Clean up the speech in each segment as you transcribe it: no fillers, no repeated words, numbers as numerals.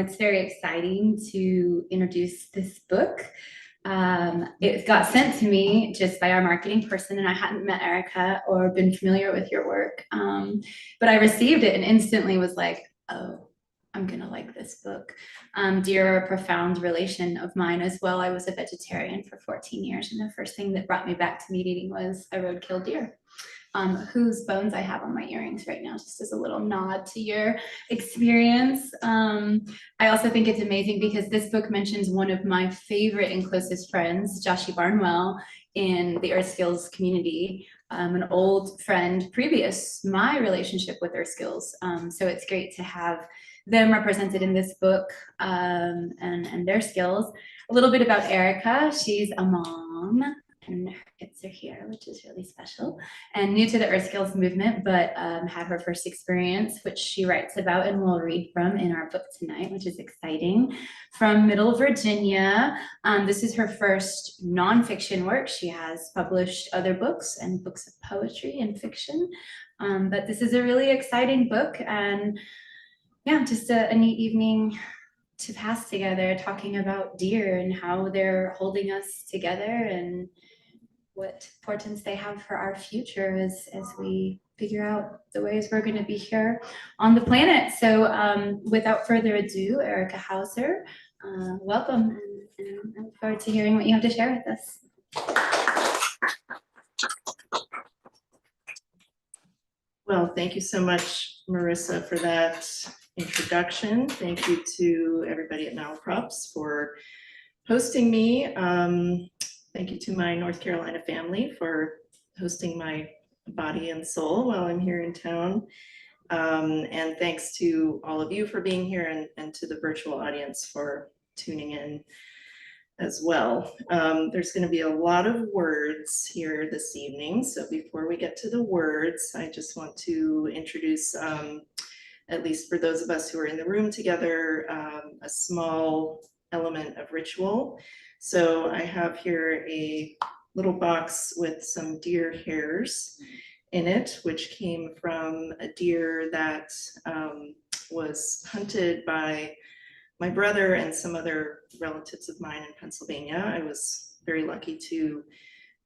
It's very exciting to introduce this book. It got sent to me just by our marketing person, and I hadn't met Erika or been familiar with your work. But I received it and instantly was like, oh, I'm gonna like this book. Deer are a profound relation of mine as well. I was a vegetarian for 14 years, and the first thing that brought me back to meat eating was a roadkill deer. Whose bones I have on my earrings right now, just as a little nod to your experience. I also think it's amazing because this book mentions one of my favorite and closest friends, Joshie Barnwell, in the Earth Skills community, an old friend previous my relationship with Earth Skills. So it's great to have them represented in this book and their skills. A little bit about Erika. She's a mom, and her kids are here, which is really special, and new to the Earth Skills movement, but had her first experience, which she writes about and we'll read from in our book tonight, which is exciting, from Middle Virginia. This is her first nonfiction work. She has published other books and books of poetry and fiction, but this is a really exciting book, and yeah, just a neat evening to pass together talking about deer and how they're holding us together and what importance they have for our future as we figure out the ways we're going to be here on the planet. So without further ado, Erika Howsare, welcome, and I look forward to hearing what you have to share with us. Well, thank you so much, Marissa, for that introduction. Thank you to everybody at Malaprops for hosting me. Thank you to my North Carolina family for hosting my body and soul while I'm here in town. And thanks to all of you for being here, and to the virtual audience for tuning in as well. There's going to be a lot of words here this evening. So before we get to the words, I just want to introduce, at least for those of us who are in the room together, a small element of ritual. So I have here a little box with some deer hairs in it, which came from a deer that was hunted by my brother and some other relatives of mine in Pennsylvania. I was very lucky to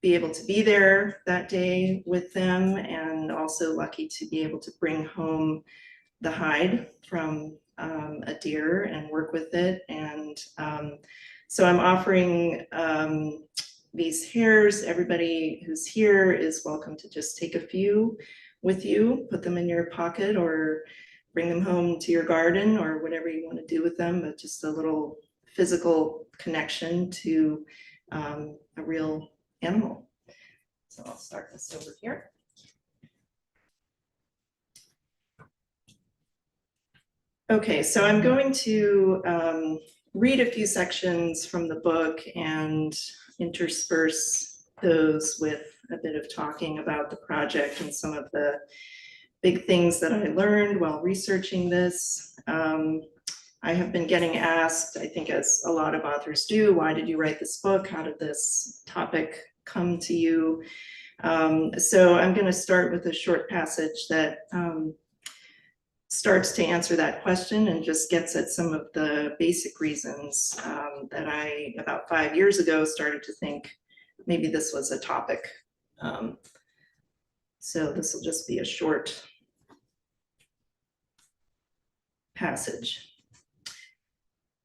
be able to be there that day with them, and also lucky to be able to bring home the hide from a deer and work with it. And so I'm offering these hairs. Everybody who's here is welcome to just take a few with you, put them in your pocket, or bring them home to your garden, or whatever you want to do with them, but just a little physical connection to a real animal. So I'll start this over here. Okay, so I'm going to read a few sections from the book and intersperse those with a bit of talking about the project and some of the big things that I learned while researching this. I have been getting asked, I think as a lot of authors do, why did you write this book? How did this topic come to you? So I'm going to start with a short passage that starts to answer that question and just gets at some of the basic reasons that I, about 5 years ago, started to think maybe this was a topic. So this will just be a short passage.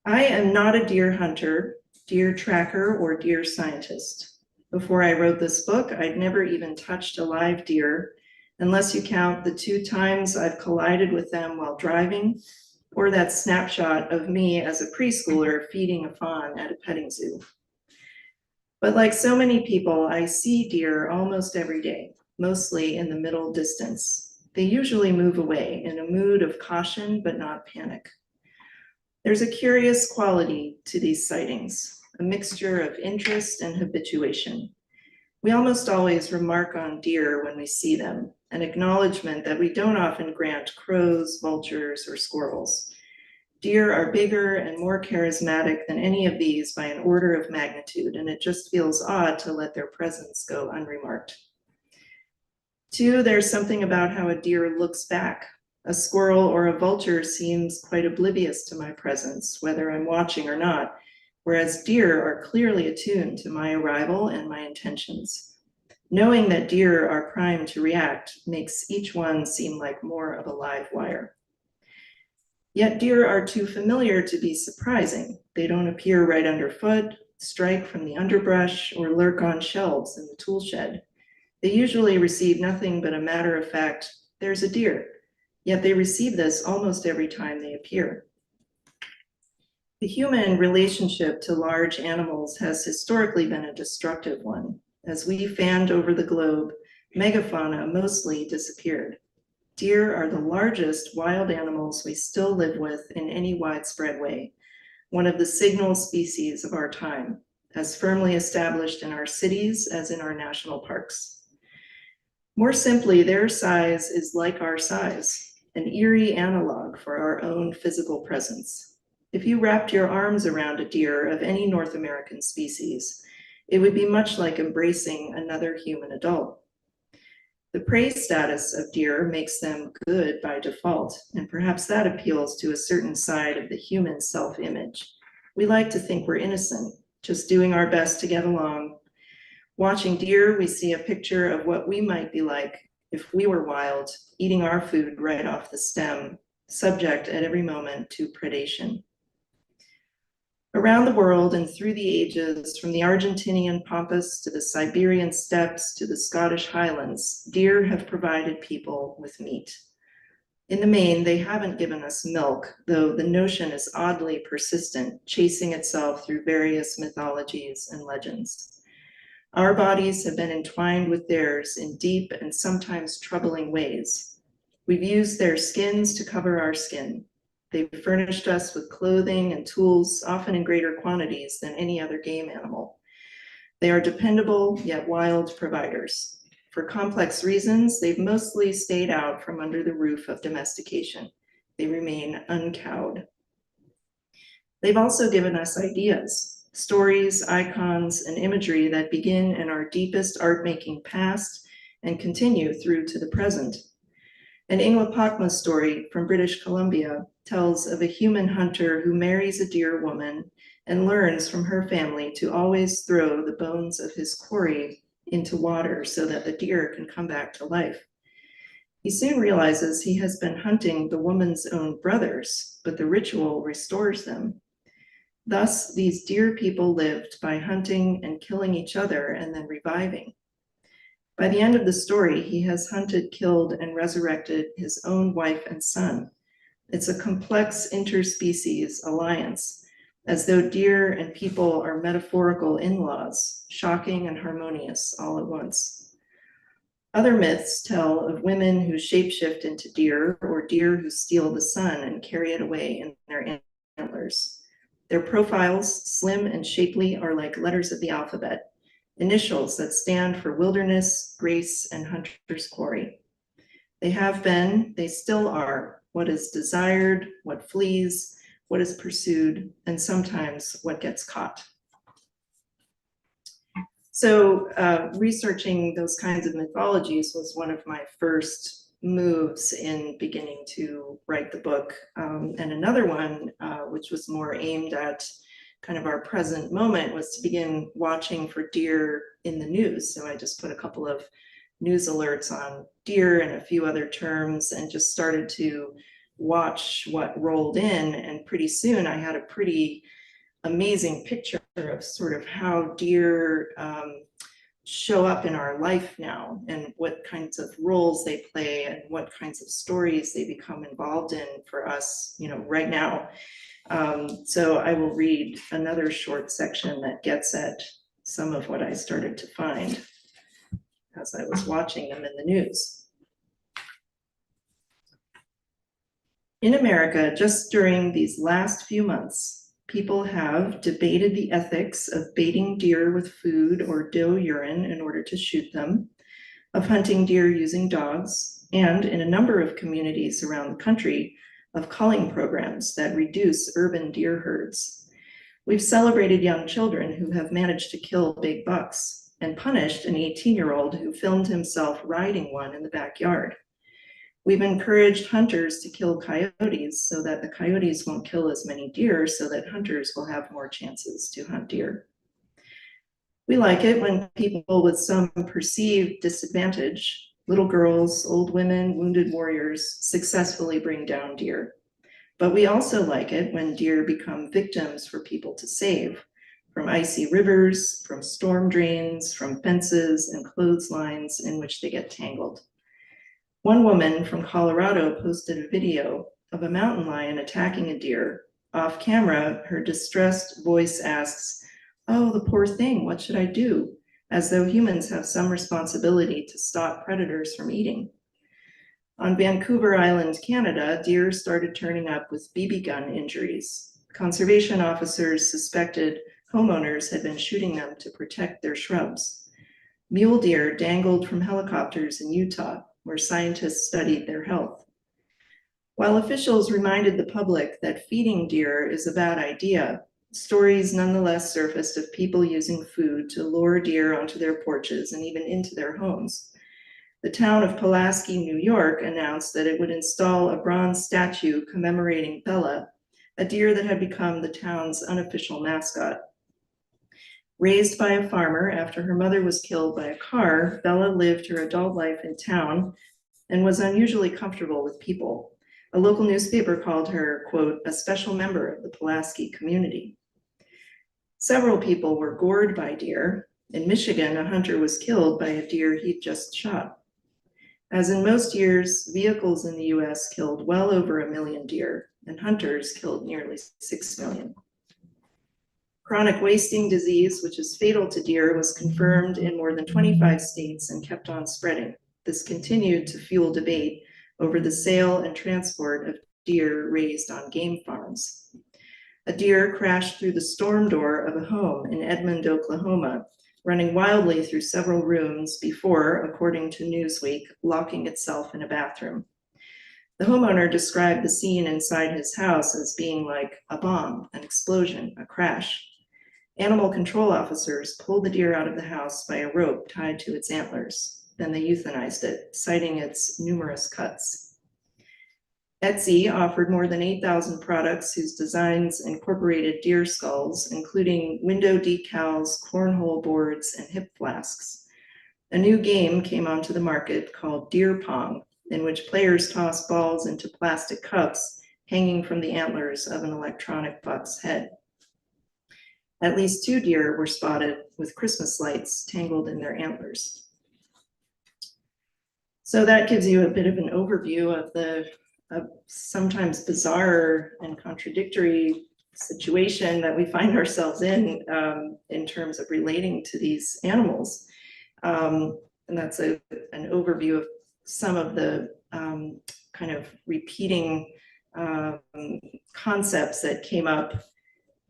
I am not a deer hunter, deer tracker, or deer scientist. Before I wrote this book, I'd never even touched a live deer, unless you count the 2 times I've collided with them while driving, or that snapshot of me as a preschooler feeding a fawn at a petting zoo. But like so many people, I see deer almost every day, mostly in the middle distance. They usually move away in a mood of caution, but not panic. There's a curious quality to these sightings, a mixture of interest and habituation. We almost always remark on deer when we see them, an acknowledgement that we don't often grant crows, vultures, or squirrels. Deer are bigger and more charismatic than any of these by an order of magnitude, and it just feels odd to let their presence go unremarked. 2, there's something about how a deer looks back, A squirrel or a vulture seems quite oblivious to my presence, whether I'm watching or not, whereas deer are clearly attuned to my arrival and my intentions. Knowing that deer are primed to react makes each one seem like more of a live wire. Yet deer are too familiar to be surprising. They don't appear right underfoot, strike from the underbrush, or lurk on shelves in the tool shed. They usually receive nothing but a matter of fact, there's a deer, yet they receive this almost every time they appear. The human relationship to large animals has historically been a destructive one. As we fanned over the globe, megafauna mostly disappeared. Deer are the largest wild animals we still live with in any widespread way, one of the signal species of our time, as firmly established in our cities as in our national parks. More simply, their size is like our size, an eerie analog for our own physical presence. If you wrapped your arms around a deer of any North American species, it would be much like embracing another human adult. The prey status of deer makes them good by default, and perhaps that appeals to a certain side of the human self-image. We like to think we're innocent, just doing our best to get along. Watching deer, we see a picture of what we might be like if we were wild, eating our food right off the stem, subject at every moment to predation. Around the world and through the ages, from the Argentinian pampas to the Siberian steppes to the Scottish highlands, deer have provided people with meat. In the main, they haven't given us milk, though the notion is oddly persistent, chasing itself through various mythologies and legends. Our bodies have been entwined with theirs in deep and sometimes troubling ways. We've used their skins to cover our skin. They've furnished us with clothing and tools, often in greater quantities than any other game animal. They are dependable yet wild providers. For complex reasons, they've mostly stayed out from under the roof of domestication. They remain uncowed. They've also given us ideas, stories, icons, and imagery that begin in our deepest art-making past and continue through to the present. An Ingwapakma story from British Columbia tells of a human hunter who marries a deer woman and learns from her family to always throw the bones of his quarry into water so that the deer can come back to life. He soon realizes he has been hunting the woman's own brothers, but the ritual restores them. Thus, these deer people lived by hunting and killing each other and then reviving. By the end of the story, he has hunted, killed, and resurrected his own wife and son. It's a complex interspecies alliance, as though deer and people are metaphorical in-laws, shocking and harmonious all at once. Other myths tell of women who shapeshift into deer, or deer who steal the sun and carry it away in their antlers. Their profiles, slim and shapely, are like letters of the alphabet, initials that stand for wilderness, grace, and hunter's quarry. They have been, they still are, what is desired, what flees, what is pursued, and sometimes what gets caught. So researching those kinds of mythologies was one of my first moves in beginning to write the book. And another one, which was more aimed at kind of our present moment, was to begin watching for deer in the news. So I just put a couple of news alerts on deer and a few other terms and just started to watch what rolled in. And pretty soon I had a pretty amazing picture of sort of how deer show up in our life now and what kinds of roles they play and what kinds of stories they become involved in for us, you know, right now. So I will read another short section that gets at some of what I started to find as I was watching them in the news. In America, just during these last few months, people have debated the ethics of baiting deer with food or doe urine in order to shoot them, of hunting deer using dogs, and in a number of communities around the country, of culling programs that reduce urban deer herds. We've celebrated young children who have managed to kill big bucks and punished an 18-year-old who filmed himself riding one in the backyard. We've encouraged hunters to kill coyotes so that the coyotes won't kill as many deer, so that hunters will have more chances to hunt deer. We like it when people with some perceived disadvantage, little girls, old women, wounded warriors, successfully bring down deer. But we also like it when deer become victims for people to save, from icy rivers, from storm drains, from fences and clotheslines in which they get tangled. One woman from Colorado posted a video of a mountain lion attacking a deer. Off camera, her distressed voice asks, "Oh, the poor thing, what should I do?" As though humans have some responsibility to stop predators from eating. On Vancouver Island, Canada, deer started turning up with BB gun injuries. Conservation officers suspected homeowners had been shooting them to protect their shrubs. Mule deer dangled from helicopters in Utah, where scientists studied their health. While officials reminded the public that feeding deer is a bad idea, stories nonetheless surfaced of people using food to lure deer onto their porches and even into their homes. The town of Pulaski, New York, announced that it would install a bronze statue commemorating Bella, a deer that had become the town's unofficial mascot. Raised by a farmer after her mother was killed by a car, Bella lived her adult life in town and was unusually comfortable with people. A local newspaper called her, quote, a special member of the Pulaski community. Several people were gored by deer. In Michigan, a hunter was killed by a deer he'd just shot. As in most years, vehicles in the US killed well over 1 million deer, and hunters killed nearly 6 million. Chronic wasting disease, which is fatal to deer, was confirmed in more than 25 states and kept on spreading. This continued to fuel debate over the sale and transport of deer raised on game farms. A deer crashed through the storm door of a home in Edmond, Oklahoma, running wildly through several rooms before, according to Newsweek, locking itself in a bathroom. The homeowner described the scene inside his house as being like a bomb, an explosion, a crash. Animal control officers pulled the deer out of the house by a rope tied to its antlers. Then they euthanized it, citing its numerous cuts. Etsy offered more than 8,000 products whose designs incorporated deer skulls, including window decals, cornhole boards, and hip flasks. A new game came onto the market called Deer Pong, in which players toss balls into plastic cups hanging from the antlers of an electronic buck's head. At least 2 deer were spotted with Christmas lights tangled in their antlers. So that gives you a bit of an overview of the sometimes bizarre and contradictory situation that we find ourselves in terms of relating to these animals. And that's an overview of some of the kind of repeating concepts that came up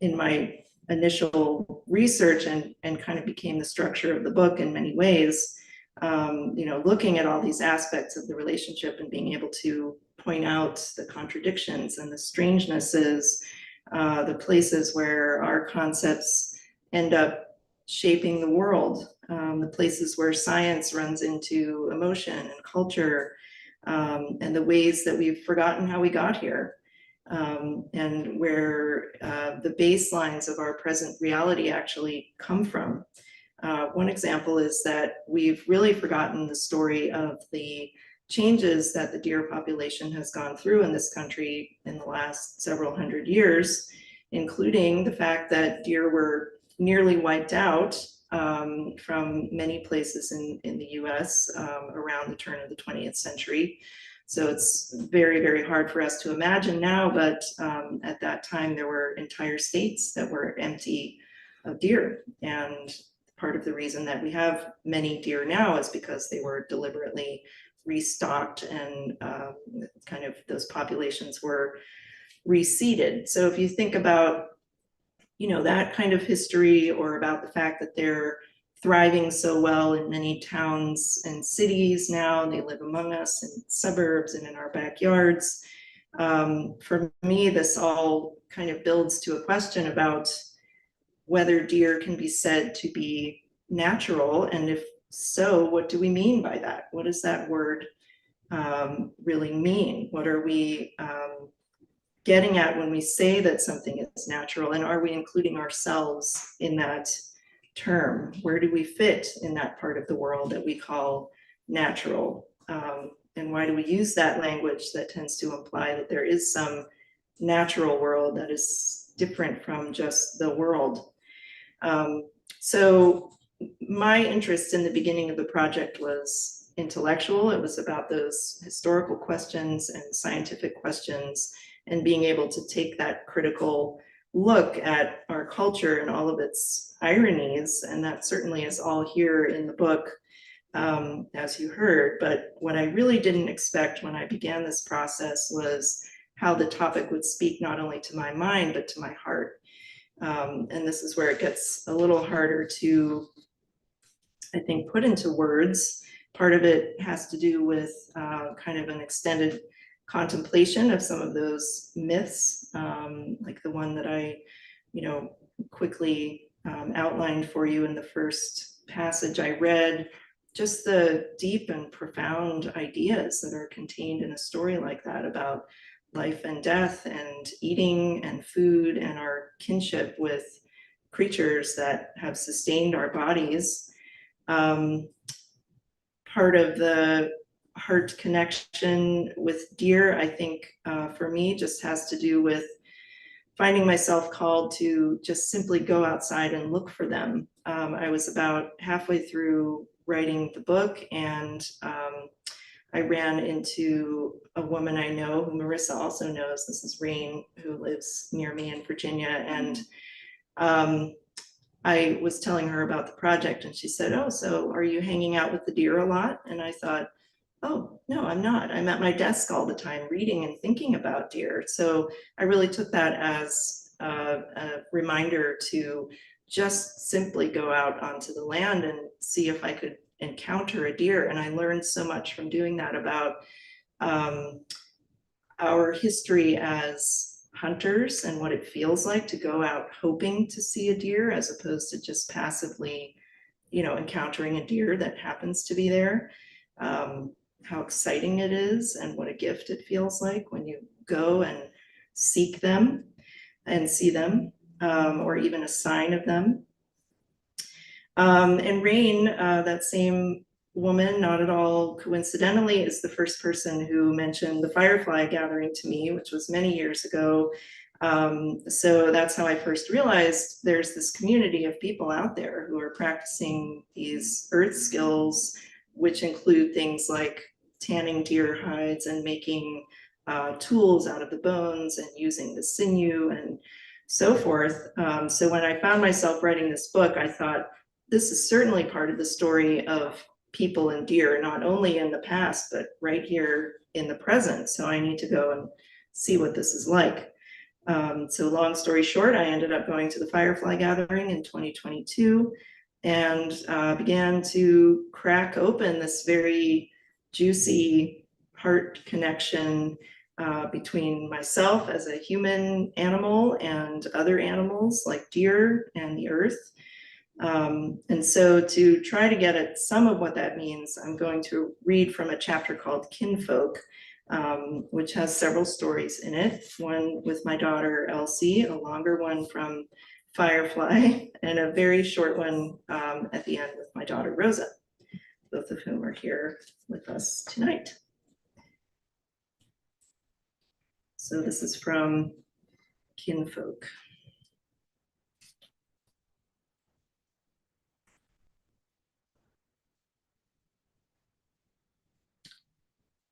in my initial research and kind of became the structure of the book in many ways. Looking at all these aspects of the relationship and being able to point out the contradictions and the strangenesses, the places where our concepts end up shaping the world, the places where science runs into emotion and culture, and the ways that we've forgotten how we got here, and where the baselines of our present reality actually come from. One example is that we've really forgotten the story of the changes that the deer population has gone through in this country in the last several hundred years, including the fact that deer were nearly wiped out from many places in the US around the turn of the 20th century. So it's very, very hard for us to imagine now, but at that time there were entire states that were empty of deer. And part of the reason that we have many deer now is because they were deliberately restocked and kind of those populations were reseeded. So if you think about, that kind of history, or about the fact that they're thriving so well in many towns and cities now, and they live among us in suburbs and in our backyards. For me, this all kind of builds to a question about whether deer can be said to be natural, and if so, what do we mean by that? What does that word really mean? What are we getting at when we say that something is natural, and are we including ourselves in that term? Where do we fit in that part of the world that we call natural? And why do we use that language that tends to imply that there is some natural world that is different from just the world? So my interest in the beginning of the project was intellectual. It was about those historical questions and scientific questions, and being able to take that critical look at our culture and all of its ironies. And that certainly is all here in the book, as you heard. But what I really didn't expect when I began this process was how the topic would speak not only to my mind, but to my heart. And this is where it gets a little harder to, I think, put into words. Part of it has to do with kind of an extended contemplation of some of those myths, like the one that I, quickly outlined for you in the first passage I read. Just the deep and profound ideas that are contained in a story like that about life and death and eating and food and our kinship with creatures that have sustained our bodies. Part of the heart connection with deer, I think, for me, just has to do with finding myself called to just simply go outside and look for them. I was about halfway through writing the book, and I ran into a woman I know who Marissa also knows. This is Rain, who lives near me in Virginia. And I was telling her about the project, and she said, "Oh, so are you hanging out with the deer a lot?" And I thought, oh, no, I'm not. I'm at my desk all the time reading and thinking about deer. So I really took that as a reminder to just simply go out onto the land and see if I could encounter a deer. And I learned so much from doing that about our history as hunters and what it feels like to go out hoping to see a deer, as opposed to just passively, encountering a deer that happens to be there. How exciting it is and what a gift it feels like when you go and seek them and see them, or even a sign of them. And Rain, that same woman, not at all coincidentally, is the first person who mentioned the firefly gathering to me, which was many years ago. So that's how I first realized there's this community of people out there who are practicing these earth skills, which include things like tanning deer hides and making tools out of the bones and using the sinew and so forth. So when I found myself writing this book, I thought, this is certainly part of the story of people and deer, not only in the past, but right here in the present. So I need to go and see what this is like. So long story short, I ended up going to the firefly gathering in 2022 and began to crack open this very juicy heart connection between myself as a human animal and other animals like deer and the earth. And so to try to get at some of what that means, I'm going to read from a chapter called Kinfolk, which has several stories in it. One with my daughter Elsie, a longer one from Firefly, and a very short one at the end with my daughter Rosa, both of whom are here with us tonight. So this is from Kinfolk.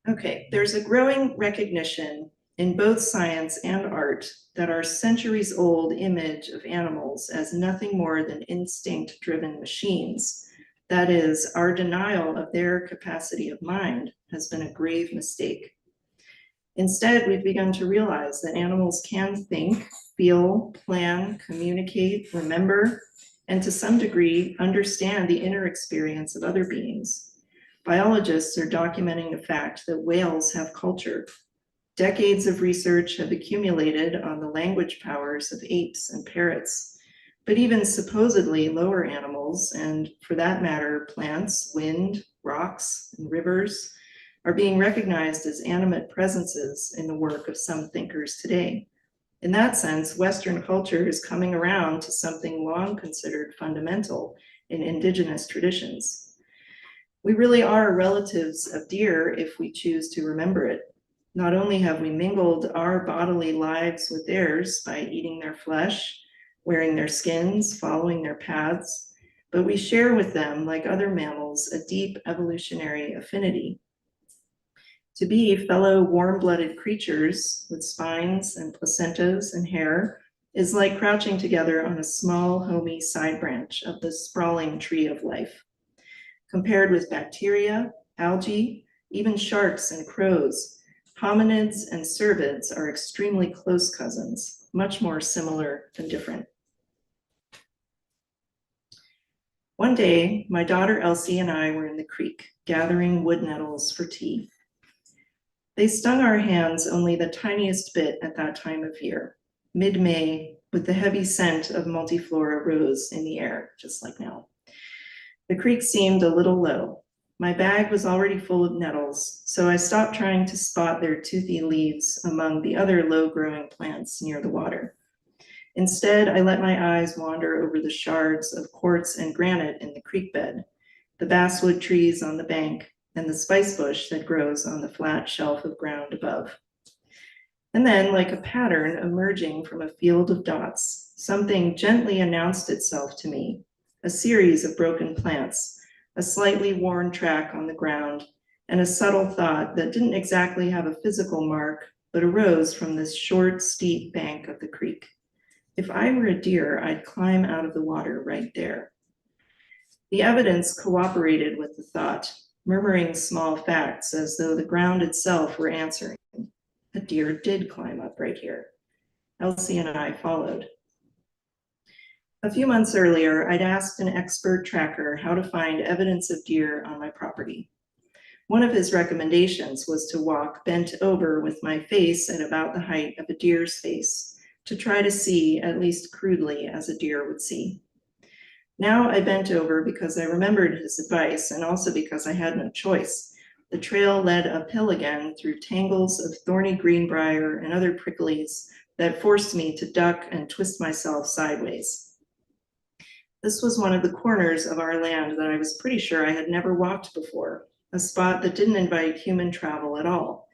Okay, there's a growing recognition in both science and art that our centuries-old image of animals as nothing more than instinct-driven machines, that is, our denial of their capacity of mind, has been a grave mistake. Instead, we've begun to realize that animals can think, feel, plan, communicate, remember, and to some degree, understand the inner experience of other beings. Biologists are documenting the fact that whales have culture. Decades of research have accumulated on the language powers of apes and parrots, but even supposedly lower animals, and for that matter, plants, wind, rocks, and rivers, are being recognized as animate presences in the work of some thinkers today. In that sense, Western culture is coming around to something long considered fundamental in indigenous traditions. We really are relatives of deer if we choose to remember it. Not only have we mingled our bodily lives with theirs by eating their flesh, wearing their skins, following their paths, but we share with them, like other mammals, a deep evolutionary affinity. To be fellow warm-blooded creatures with spines and placentas and hair is like crouching together on a small, homey side branch of the sprawling tree of life. Compared with bacteria, algae, even sharks and crows, hominids and cervids are extremely close cousins, much more similar than different. One day, my daughter Elsie and I were in the creek, gathering wood nettles for tea. They stung our hands only the tiniest bit at that time of year, mid-May, with the heavy scent of multiflora rose in the air, just like now. The creek seemed a little low. My bag was already full of nettles, so I stopped trying to spot their toothy leaves among the other low-growing plants near the water. Instead, I let my eyes wander over the shards of quartz and granite in the creek bed, the basswood trees on the bank, and the spice bush that grows on the flat shelf of ground above. And then, like a pattern emerging from a field of dots, something gently announced itself to me, a series of broken plants, a slightly worn track on the ground, and a subtle thought that didn't exactly have a physical mark, but arose from this short, steep bank of the creek. If I were a deer, I'd climb out of the water right there. The evidence cooperated with the thought, murmuring small facts as though the ground itself were answering. A deer did climb up right here. Elsie and I followed. A few months earlier, I'd asked an expert tracker how to find evidence of deer on my property. One of his recommendations was to walk bent over with my face at about the height of a deer's face to try to see, at least crudely, as a deer would see. Now I bent over because I remembered his advice and also because I had no choice. The trail led uphill again through tangles of thorny greenbrier and other pricklies that forced me to duck and twist myself sideways. This was one of the corners of our land that I was pretty sure I had never walked before, a spot that didn't invite human travel at all.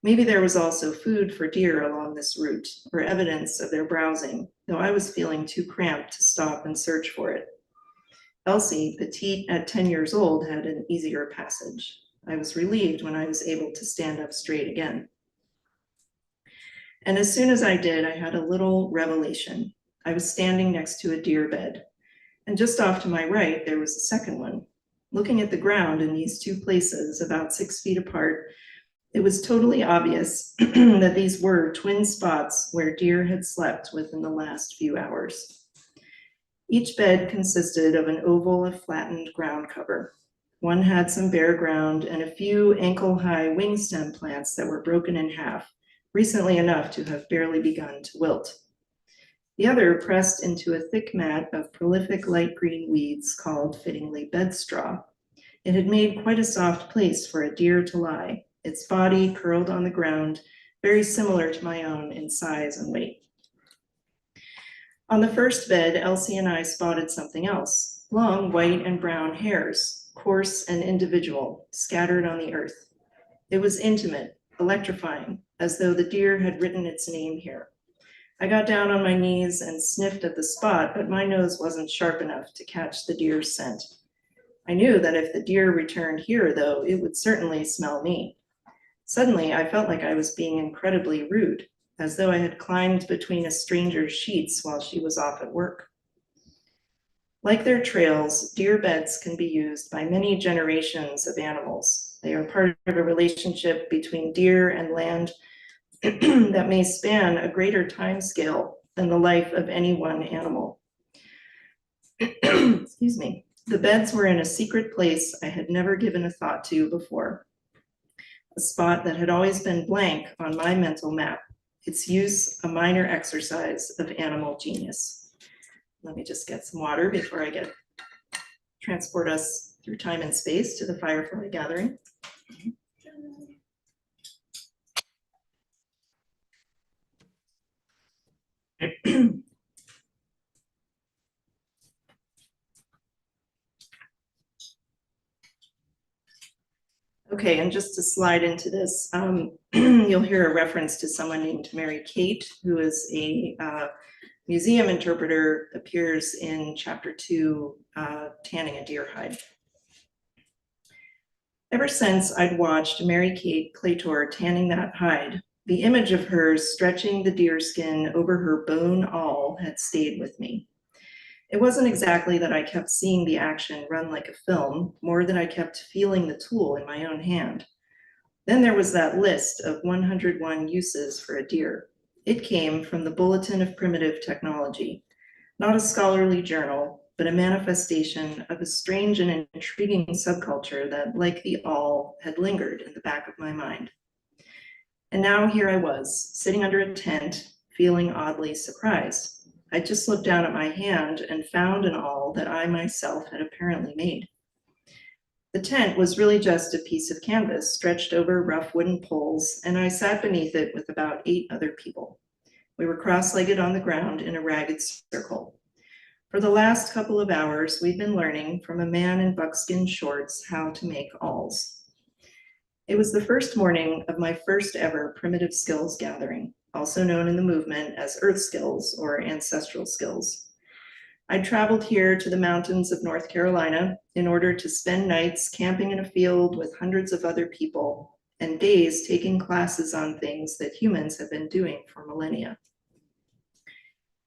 Maybe there was also food for deer along this route, or evidence of their browsing, though I was feeling too cramped to stop and search for it. Elsie, petite at 10 years old, had an easier passage. I was relieved when I was able to stand up straight again. And as soon as I did, I had a little revelation. I was standing next to a deer bed, and just off to my right, there was a second one. Looking at the ground in these two places, about 6 feet apart, it was totally obvious that these were twin spots where deer had slept within the last few hours. Each bed consisted of an oval of flattened ground cover. One had some bare ground and a few ankle-high wing stem plants that were broken in half, recently enough to have barely begun to wilt. The other pressed into a thick mat of prolific light green weeds called fittingly bedstraw. It had made quite a soft place for a deer to lie, its body curled on the ground, very similar to my own in size and weight. On the first bed, Elsie and I spotted something else, long white and brown hairs, coarse and individual, scattered on the earth. It was intimate, electrifying, as though the deer had written its name here. I got down on my knees and sniffed at the spot, but my nose wasn't sharp enough to catch the deer's scent. I knew that if the deer returned here, though, it would certainly smell me. Suddenly, I felt like I was being incredibly rude, as though I had climbed between a stranger's sheets while she was off at work. Like their trails, deer beds can be used by many generations of animals. They are part of a relationship between deer and land that may span a greater time scale than the life of any one animal. Excuse me. The beds were in a secret place I had never given a thought to before, a spot that had always been blank on my mental map, its use a minor exercise of animal genius. Let me just get some water before I transport us through time and space to the Firefly gathering. Okay, and just to slide into this, you'll hear a reference to someone named Mary Kate, who is a museum interpreter, appears in chapter 2, tanning a deer hide. Ever since I'd watched Mary Kate Claytor tanning that hide, the image of her stretching the deer skin over her bone awl had stayed with me. It wasn't exactly that I kept seeing the action run like a film, more than I kept feeling the tool in my own hand. Then there was that list of 101 uses for a deer. It came from the Bulletin of Primitive Technology, not a scholarly journal, but a manifestation of a strange and intriguing subculture that, like the awl, had lingered in the back of my mind. And now here I was, sitting under a tent, feeling oddly surprised. I just looked down at my hand and found an awl that I myself had apparently made. The tent was really just a piece of canvas stretched over rough wooden poles, and I sat beneath it with about 8 other people. We were cross-legged on the ground in a ragged circle. For the last couple of hours, we've been learning from a man in buckskin shorts how to make awls. It was the first morning of my first ever primitive skills gathering, also known in the movement as earth skills or ancestral skills. I traveled here to the mountains of North Carolina in order to spend nights camping in a field with hundreds of other people and days taking classes on things that humans have been doing for millennia.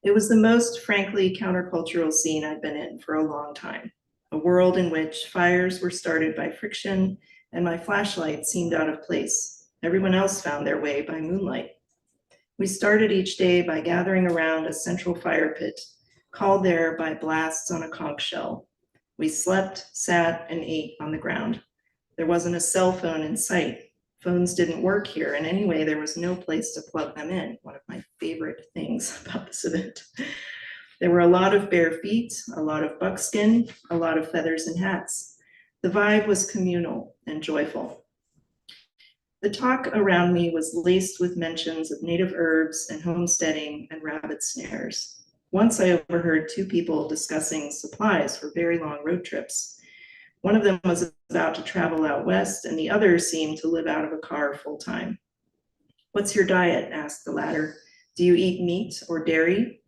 It was the most frankly countercultural scene I'd been in for a long time, a world in which fires were started by friction and my flashlight seemed out of place. Everyone else found their way by moonlight. We started each day by gathering around a central fire pit, called there by blasts on a conch shell. We slept, sat, and ate on the ground. There wasn't a cell phone in sight. Phones didn't work here, and anyway, there was no place to plug them in, one of my favorite things about this event. There were a lot of bare feet, a lot of buckskin, a lot of feathers and hats. The vibe was communal and joyful. The talk around me was laced with mentions of native herbs and homesteading and rabbit snares. Once I overheard 2 people discussing supplies for very long road trips. One of them was about to travel out west, and the other seemed to live out of a car full time. "What's your diet?" asked the latter. "Do you eat meat or dairy?"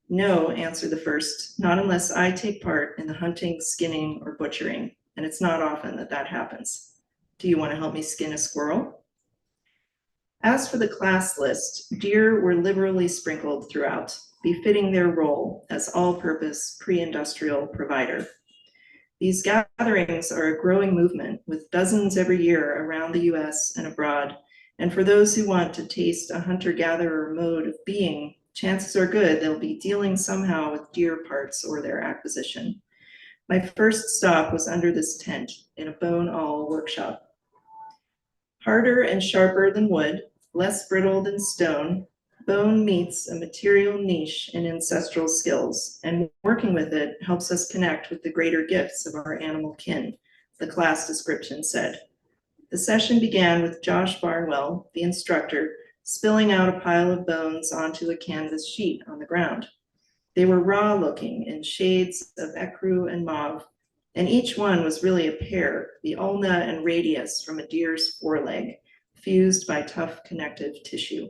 "No," answered the first, "not unless I take part in the hunting, skinning, or butchering, and it's not often that that happens." "Do you want to help me skin a squirrel?" As for the class list, deer were liberally sprinkled throughout, befitting their role as all-purpose pre-industrial provider. These gatherings are a growing movement with dozens every year around the US and abroad. And for those who want to taste a hunter-gatherer mode of being, chances are good they'll be dealing somehow with deer parts or their acquisition. My first stop was under this tent in a bone awl workshop. Harder and sharper than wood, less brittle than stone, bone meets a material niche in ancestral skills, and working with it helps us connect with the greater gifts of our animal kin, the class description said. The session began with Josh Barnwell, the instructor, spilling out a pile of bones onto a canvas sheet on the ground. They were raw looking in shades of ecru and mauve, and each one was really a pair, the ulna and radius from a deer's foreleg, fused by tough connective tissue.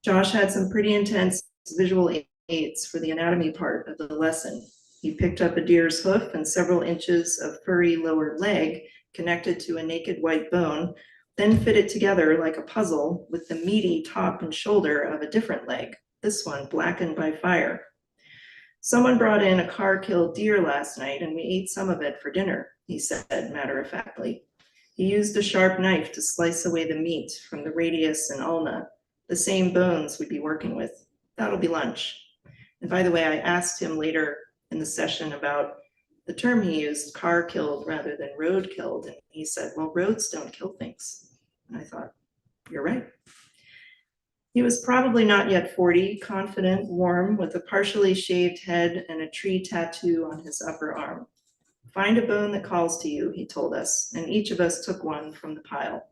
Josh had some pretty intense visual aids for the anatomy part of the lesson. He picked up a deer's hoof and several inches of furry lower leg connected to a naked white bone, then fit it together like a puzzle with the meaty top and shoulder of a different leg, this one blackened by fire. "Someone brought in a car-killed deer last night and we ate some of it for dinner," he said matter-of-factly. He used a sharp knife to slice away the meat from the radius and ulna, the same bones we'd be working with. "That'll be lunch." And by the way, I asked him later in the session about the term he used, car killed rather than road killed. And he said, "Well, roads don't kill things." And I thought, you're right. He was probably not yet 40, confident, warm, with a partially shaved head and a tree tattoo on his upper arm. "Find a bone that calls to you," he told us, and each of us took one from the pile.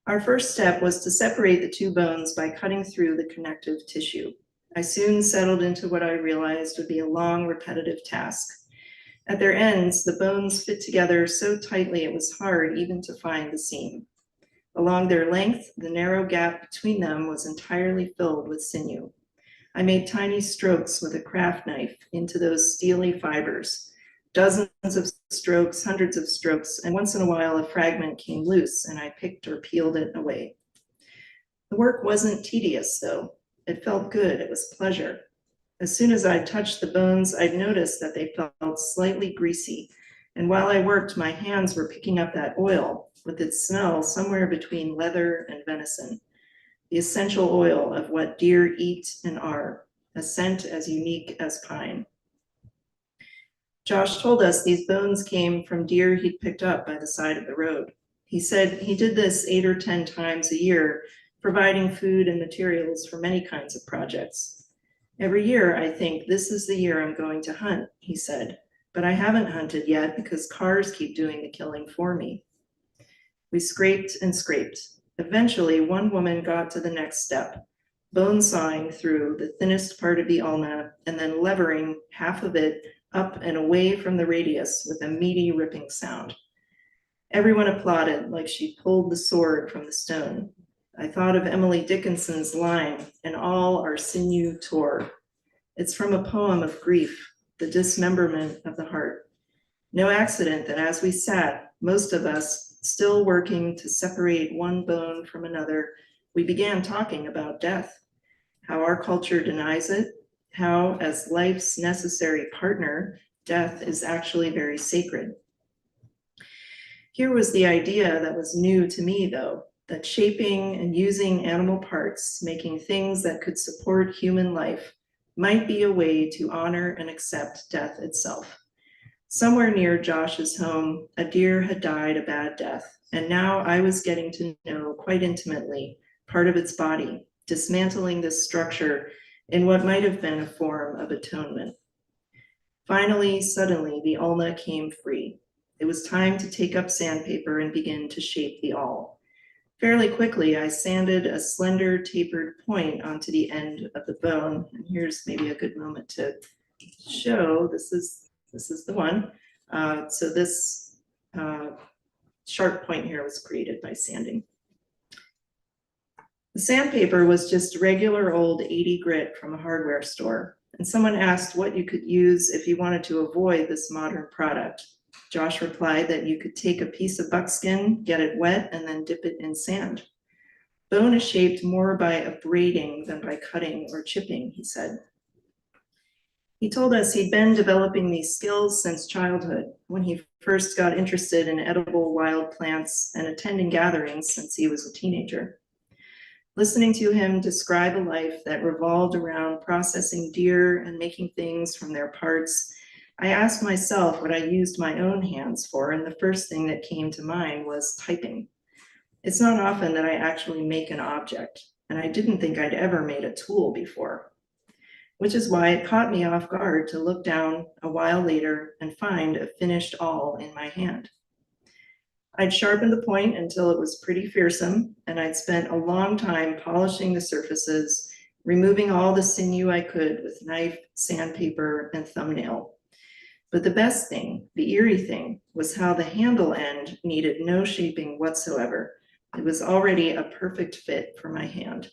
Our first step was to separate the two bones by cutting through the connective tissue. I soon settled into what I realized would be a long, repetitive task. At their ends, the bones fit together so tightly it was hard even to find the seam. Along their length, the narrow gap between them was entirely filled with sinew. I made tiny strokes with a craft knife into those steely fibers. Dozens of strokes, hundreds of strokes, and once in a while a fragment came loose and I picked or peeled it away. The work wasn't tedious though. It felt good, it was pleasure. As soon as I touched the bones, I'd noticed that they felt slightly greasy. And while I worked, my hands were picking up that oil with its smell somewhere between leather and venison, the essential oil of what deer eat and are, a scent as unique as pine. Josh told us these bones came from deer he'd picked up by the side of the road. He said he did this 8 or 10 times a year, providing food and materials for many kinds of projects. Every year, I think this is the year I'm going to hunt, he said, but I haven't hunted yet because cars keep doing the killing for me. We scraped and scraped. Eventually, one woman got to the next step, bone sawing through the thinnest part of the ulna and then levering half of it up and away from the radius with a meaty ripping sound. Everyone applauded like she pulled the sword from the stone. I thought of Emily Dickinson's line, "And all our sinew tore." It's from a poem of grief, the dismemberment of the heart. No accident that as we sat, most of us still working to separate one bone from another, we began talking about death, how our culture denies it, how, as life's necessary partner, death is actually very sacred. Here was the idea that was new to me, though, that shaping and using animal parts, making things that could support human life, might be a way to honor and accept death itself. Somewhere near Josh's home, a deer had died a bad death, and now I was getting to know quite intimately part of its body, dismantling this structure in what might have been a form of atonement. Finally, suddenly, the ulna came free. It was time to take up sandpaper and begin to shape the awl. Fairly quickly, I sanded a slender tapered point onto the end of the bone. And here's maybe a good moment to show, this is the one. So this sharp point here was created by sanding. The sandpaper was just regular old 80 grit from a hardware store. And someone asked what you could use if you wanted to avoid this modern product. Josh replied that you could take a piece of buckskin, get it wet, and then dip it in sand. Bone is shaped more by abrading than by cutting or chipping, he said. He told us he'd been developing these skills since childhood, when he first got interested in edible wild plants and attending gatherings since he was a teenager. Listening to him describe a life that revolved around processing deer and making things from their parts, I asked myself what I used my own hands for, and the first thing that came to mind was typing. It's not often that I actually make an object, and I didn't think I'd ever made a tool before, which is why it caught me off guard to look down a while later and find a finished awl in my hand. I'd sharpened the point until it was pretty fearsome, and I'd spent a long time polishing the surfaces, removing all the sinew I could with knife, sandpaper, and thumbnail. But the best thing, the eerie thing, was how the handle end needed no shaping whatsoever. It was already a perfect fit for my hand.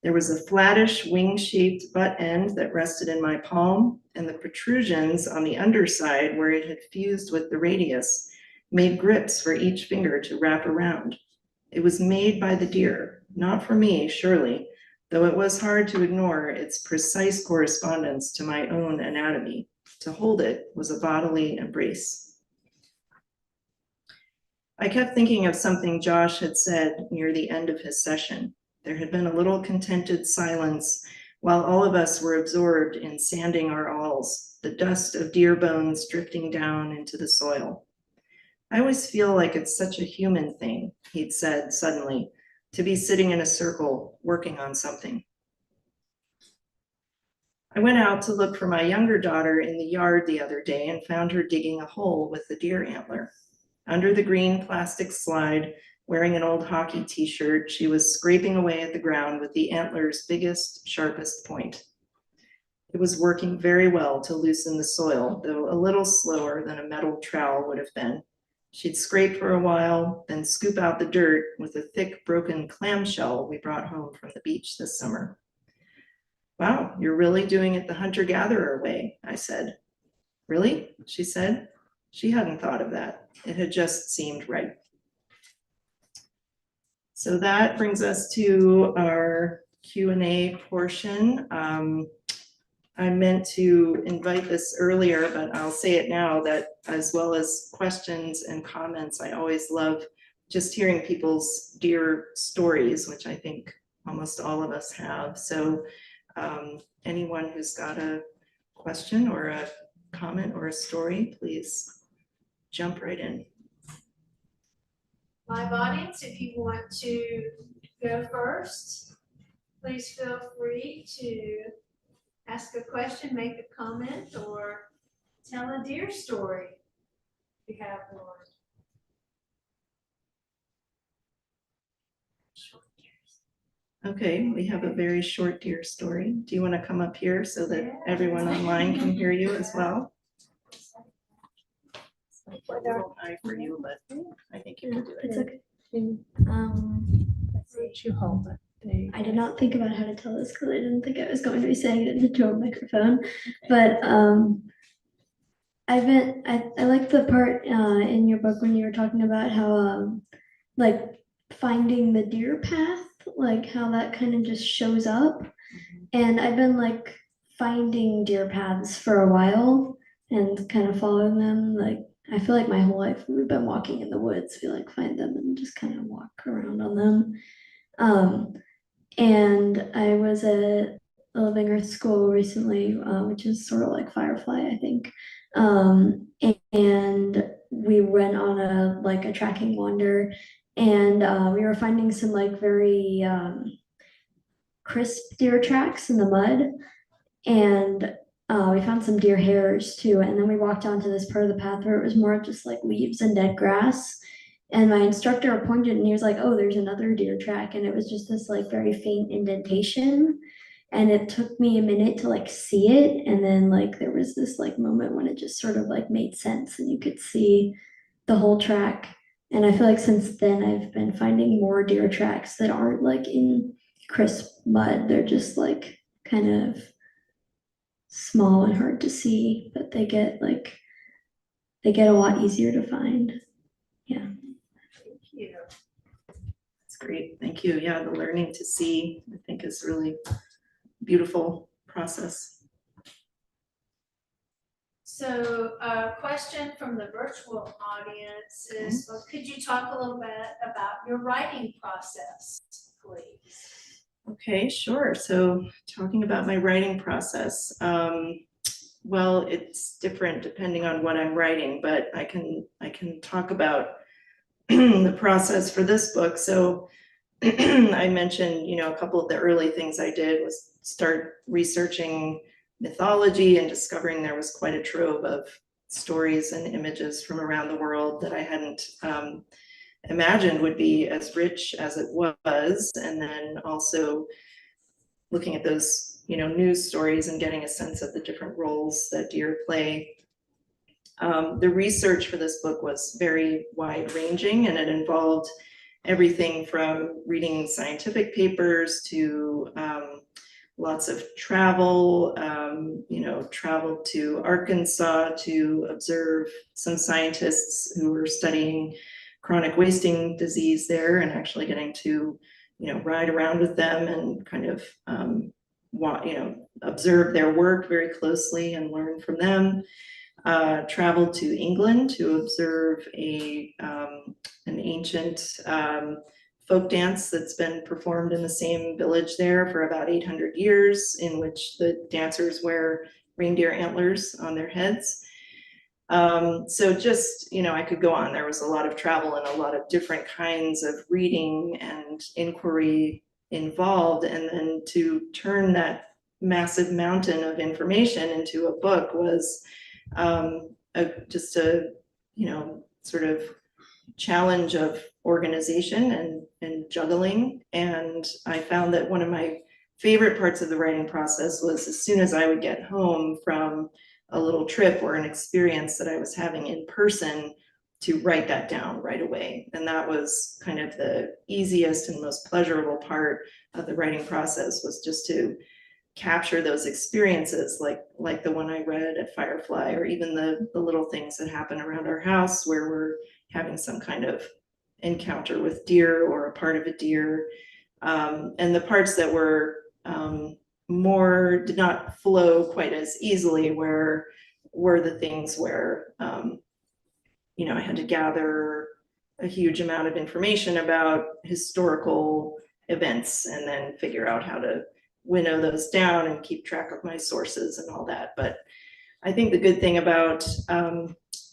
There was a flattish wing-shaped butt end that rested in my palm, and the protrusions on the underside where it had fused with the radius made grips for each finger to wrap around. It was made by the deer, not for me, surely, though it was hard to ignore its precise correspondence to my own anatomy. To hold it was a bodily embrace. I kept thinking of something Josh had said near the end of his session. There had been a little contented silence while all of us were absorbed in sanding our awls, the dust of deer bones drifting down into the soil. I always feel like it's such a human thing, he'd said suddenly, to be sitting in a circle working on something. I went out to look for my younger daughter in the yard the other day and found her digging a hole with the deer antler. Under the green plastic slide, Wearing an old hockey t-shirt, she was scraping away at the ground with the antler's biggest, sharpest point. It was working very well to loosen the soil, though a little slower than a metal trowel would have been. She'd scrape for a while, then scoop out the dirt with a thick, broken clamshell we brought home from the beach this summer. Wow, you're really doing it the hunter-gatherer way, I said. Really? She said. She hadn't thought of that. It had just seemed right. So that brings us to our Q&A portion. I meant to invite this earlier, but I'll say it now that as well as questions and comments, I always love just hearing people's dear stories, which I think almost all of us have. So anyone who's got a question or a comment or a story, please jump right in. Live audience, if you want to go first, please feel free to ask a question, make a comment, or tell a deer story if you have one. Okay, we have a very short deer story. Do you want to come up here so that everyone online can hear you as well? A little high for you, but I think you can do it. It's okay. Let's you hold it. I did not think about how to tell this because I didn't think I was going to be saying it into a microphone. But I like the part in your book when you were talking about how like finding the deer path, like how that kind of just shows up. And I've been like finding deer paths for a while and kind of following them. Like I feel like my whole life we've been walking in the woods. We like find them and just kind of walk around on them. And I was at a Living Earth school recently, which is sort of like Firefly, I think. And we went on a tracking wander, and we were finding some like very crisp deer tracks in the mud, and we found some deer hairs too. And then we walked onto this part of the path where it was more just like leaves and dead grass. And my instructor pointed and he was like, oh, there's another deer track. And it was just this like very faint indentation. And it took me a minute to like see it. And then like there was this like moment when it just sort of like made sense and you could see the whole track. And I feel like since then I've been finding more deer tracks that aren't like in crisp mud. They're just like kind of small and hard to see, but they get a lot easier to find. Yeah. Thank you. That's great. Thank you. Yeah, the learning to see, I think, is really beautiful process. So a question from the virtual audience is, well, could you talk a little bit about your writing process, please? Okay, sure. So talking about my writing process, well, it's different depending on what I'm writing, but I can talk about the process for this book. So I mentioned, a couple of the early things I did was start researching mythology and discovering there was quite a trove of stories and images from around the world that I hadn't imagined would be as rich as it was. And then also looking at those, news stories and getting a sense of the different roles that deer play. The research for this book was very wide-ranging, and it involved everything from reading scientific papers to lots of travel, traveled to Arkansas to observe some scientists who were studying chronic wasting disease there and actually getting to, ride around with them and kind of, observe their work very closely and learn from them. Traveled to England to observe an ancient folk dance that's been performed in the same village there for about 800 years, in which the dancers wear reindeer antlers on their heads. So just, I could go on. There was a lot of travel and a lot of different kinds of reading and inquiry involved. And then to turn that massive mountain of information into a book was just a, sort of challenge of organization and juggling. And I found that one of my favorite parts of the writing process was as soon as I would get home from a little trip or an experience that I was having in person, to write that down right away. And that was kind of the easiest and most pleasurable part of the writing process, was just to capture those experiences, like the one I read at Firefly, or even the little things that happen around our house where we're having some kind of encounter with deer or a part of a deer. And the parts that were did not flow quite as easily were the things where I had to gather a huge amount of information about historical events and then figure out how to winnow those down and keep track of my sources and all that. But I think the good thing about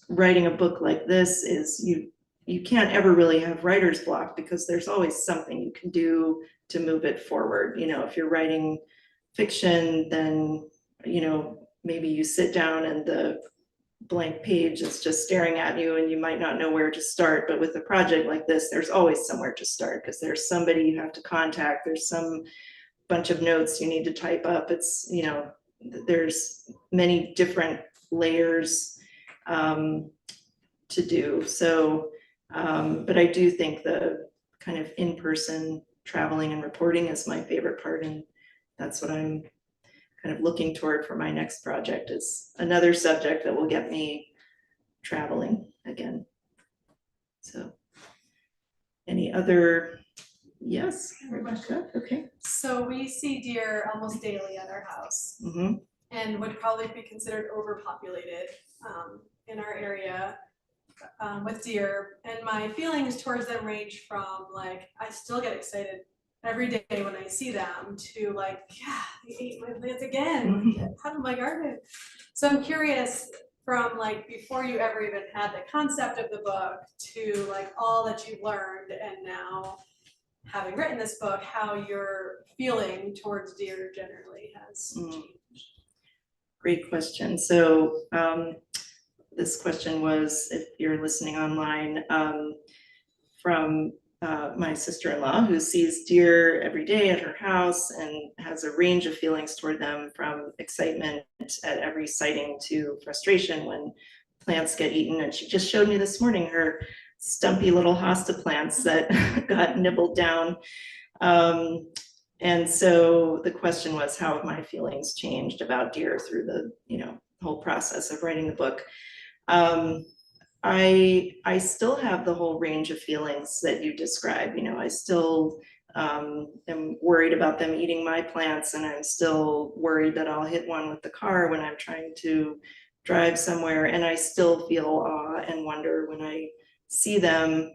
writing a book like this is you can't ever really have writer's block, because there's always something you can do to move it forward. If you're writing fiction, then maybe you sit down and the blank page is just staring at you and you might not know where to start. But with a project like this, there's always somewhere to start, because there's somebody you have to contact, there's some bunch of notes you need to type up. It's there's many different layers to do. So but I do think the kind of in-person traveling and reporting is my favorite part, and that's what I'm kind of looking toward for my next project, is another subject that will get me traveling again. So any other? Yes, Rebecca. Okay. So we see deer almost daily at our house, Mm-hmm. and would probably be considered overpopulated in our area with deer. And my feelings towards them range from like, I still get excited every day when I see them, to like, yeah, they ate my plants again, like, out of my garden. So I'm curious, from like before you ever even had the concept of the book to like all that you've learned, and now having written this book, how your feeling towards deer generally has changed. Great question. So this question was, if you're listening online, from my sister-in-law, who sees deer every day at her house and has a range of feelings toward them, from excitement at every sighting to frustration when plants get eaten. And she just showed me this morning her stumpy little hosta plants that got nibbled down. And so the question was, how have my feelings changed about deer through the whole process of writing the book? I still have the whole range of feelings that you describe. I still am worried about them eating my plants, and I'm still worried that I'll hit one with the car when I'm trying to drive somewhere. And I still feel awe and wonder when I see them.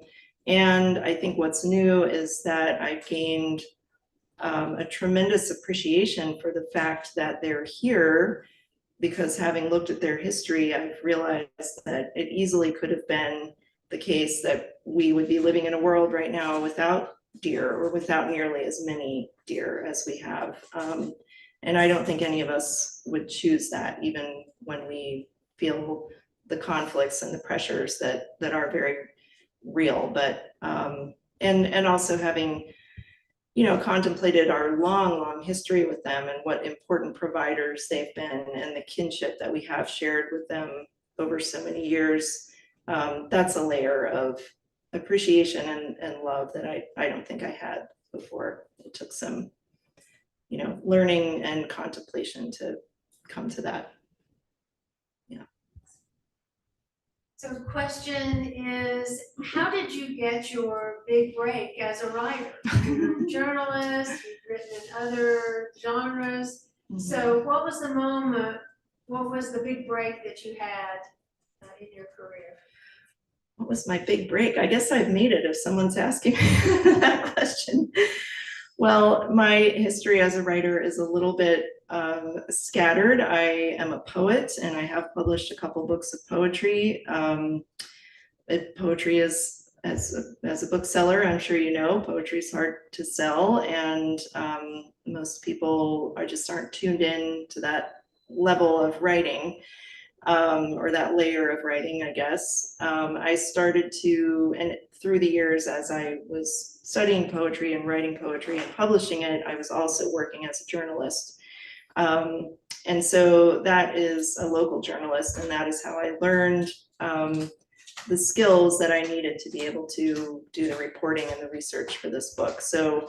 And I think what's new is that I've gained a tremendous appreciation for the fact that they're here, because having looked at their history, I've realized that it easily could have been the case that we would be living in a world right now without deer, or without nearly as many deer as we have. And I don't think any of us would choose that, even when we feel the conflicts and the pressures that are very real. But and also having contemplated our long history with them and what important providers they've been, and the kinship that we have shared with them over so many years, that's a layer of appreciation and love that I don't think I had before. It took some learning and contemplation to come to that. So the question is, how did you get your big break as a writer? You're a journalist, you've written in other genres. So what was the moment, what was the big break that you had in your career? What was my big break? I guess I've made it if someone's asking that question. Well, my history as a writer is a little bit scattered. I am a poet, and I have published a couple books of poetry. Poetry is, as a bookseller, I'm sure you know, poetry is hard to sell, and most people just aren't tuned in to that level of writing. or that layer of writing, I guess. I started to, and through the years as I was studying poetry and writing poetry and publishing it, I was also working as a journalist. And so that is a local journalist, and that is how I learned the skills that I needed to be able to do the reporting and the research for this book. So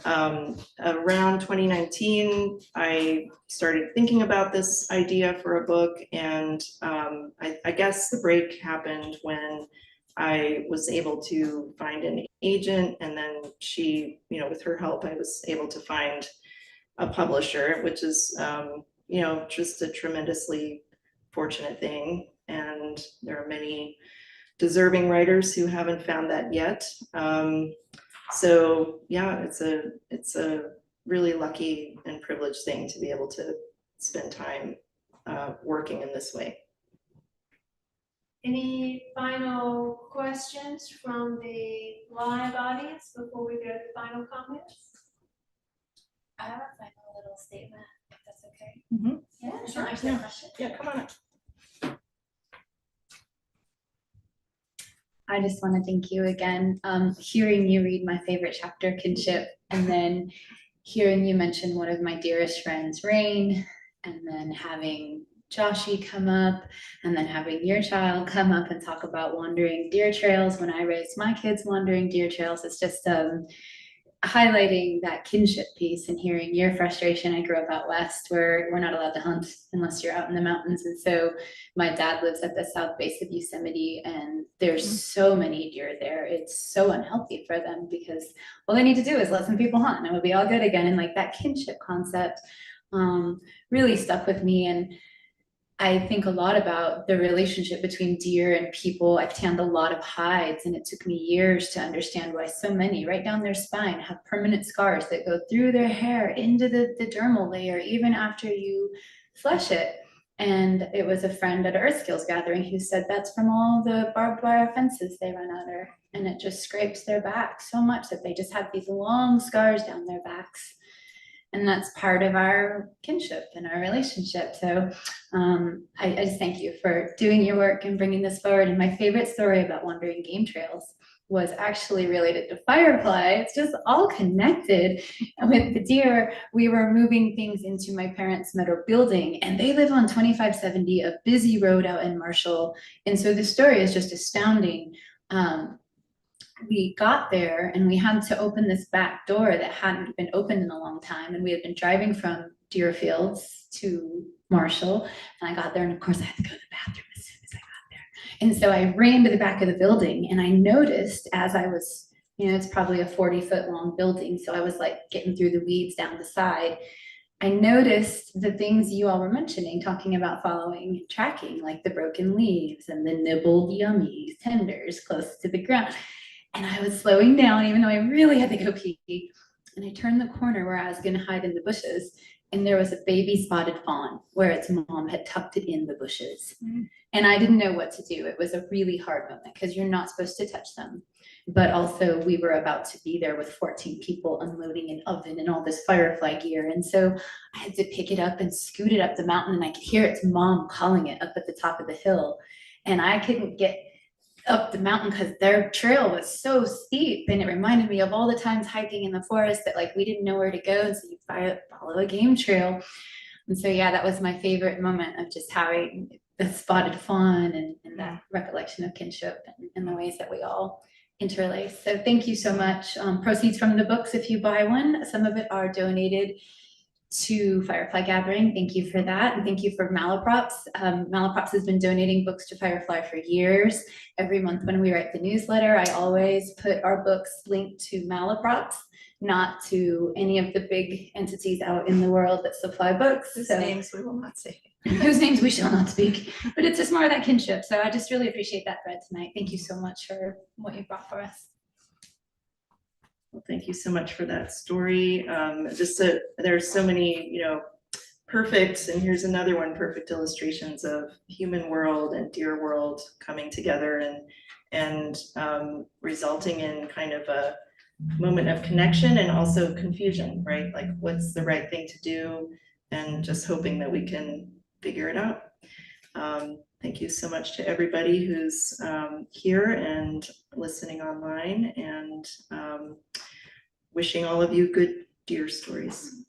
around 2019, I started thinking about this idea for a book, and I guess the break happened when I was able to find an agent, and then she, you know, with her help, I was able to find a publisher, which is, you know, just a tremendously fortunate thing. And there are many deserving writers who haven't found that yet. So yeah, it's a really lucky and privileged thing to be able to spend time working in this way. Any final questions from the live audience before we go to final comments? I have a final little statement, if that's okay. Mhm. Yeah, Sure, I yeah. a question. Yeah, come on up. I just want to thank you again. Hearing you read my favorite chapter, Kinship, and then hearing you mention one of my dearest friends, Rain, and then having Joshi come up, and then having your child come up and talk about wandering deer trails when I raised my kids wandering deer trails. It's just highlighting that kinship piece and hearing your frustration. I grew up out west where we're not allowed to hunt unless you're out in the mountains. And so my dad lives at the south base of Yosemite, and there's so many deer there. It's so unhealthy for them because all they need to do is let some people hunt and it will be all good again. And like that kinship concept really stuck with me. And I think a lot about the relationship between deer and people. I've tanned a lot of hides, and it took me years to understand why so many right down their spine have permanent scars that go through their hair into the dermal layer, even after you flesh it. And it was a friend at an Earth Skills gathering who said that's from all the barbed wire fences they run under, and it just scrapes their back so much that they just have these long scars down their backs. And that's part of our kinship and our relationship. So I just thank you for doing your work and bringing this forward. And my favorite story about wandering game trails was actually related to Firefly. It's just all connected. With the deer, we were moving things into my parents' metal building, and they live on 2570, a busy road out in Marshall. And so the story is just astounding. We got there and we had to open this back door that hadn't been opened in a long time. And we had been driving from Deerfields to Marshall. And I got there, and of course I had to go to the bathroom as soon as I got there. And so I ran to the back of the building, and I noticed as I was, you know, it's probably a 40-foot long building. So I was like getting through the weeds down the side. I noticed the things you all were mentioning, talking about following, tracking, like the broken leaves and the nibbled yummies, tenders close to the ground. And I was slowing down, even though I really had to go pee. And I turned the corner where I was going to hide in the bushes. And there was a baby spotted fawn where its mom had tucked it in the bushes. And I didn't know what to do. It was a really hard moment because you're not supposed to touch them. But also we were about to be there with 14 people unloading an oven and all this Firefly gear. And so I had to pick it up and scoot it up the mountain. And I could hear its mom calling it up at the top of the hill. And I couldn't get up the mountain because their trail was so steep, and it reminded me of all the times hiking in the forest that like we didn't know where to go, and so you follow a game trail. And so yeah, that was my favorite moment of just having the spotted fawn and that recollection of kinship and the ways that we all interlace. So thank you so much. Proceeds from the books, if you buy one, some of it are donated to Firefly Gathering. Thank you for that. And thank you for Malaprops. Malaprops has been donating books to Firefly for years. Every month when we write the newsletter, I always put our books linked to Malaprops, not to any of the big entities out in the world that supply books. Whose names we will not say. Whose names we shall not speak, but it's just more of that kinship. So I just really appreciate that thread tonight. Thank you so much for what you brought for us. Well, thank you so much for that story. There's so many, you know, perfect, and here's another one, perfect illustrations of human world and deer world coming together and resulting in kind of a moment of connection and also confusion, right? Like what's the right thing to do, and just hoping that we can figure it out. Thank you so much to everybody who's here and listening online, and wishing all of you good deer stories.